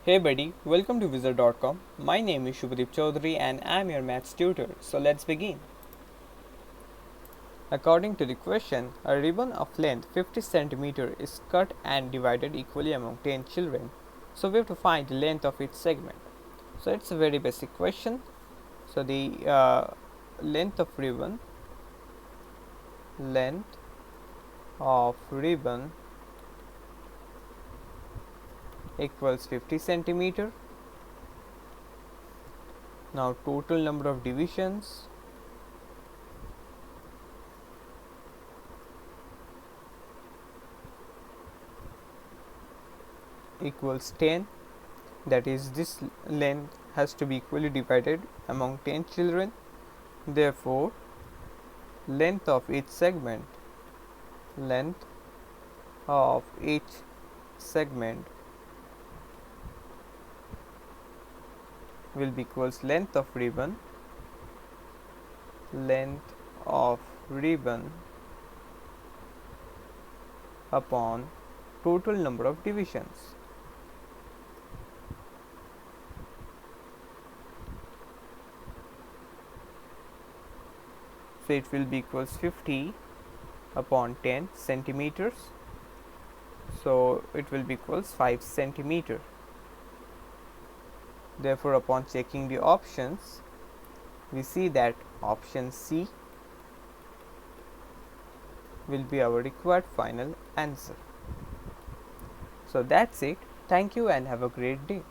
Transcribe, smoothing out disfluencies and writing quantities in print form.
Hey buddy, welcome to Wizard.com. My name is Shubhadeep Chaudhary and I'm your maths tutor. So let's begin. According to the question, a ribbon of length 50 cm is cut and divided equally among 10 children. So we have to find the length of each segment. So it's a very basic question. So the length of ribbon equals 50 cm. Now total number of divisions equals 10, that is this length has to be equally divided among 10 children. Therefore length of each segment will be equals length of ribbon upon total number of divisions. So it will be equals 50 upon 10 centimeters. So it will be equals 5 centimeter. Therefore upon checking the options, we see that option C will be our required final answer. So that's it. Thank you and have a great day.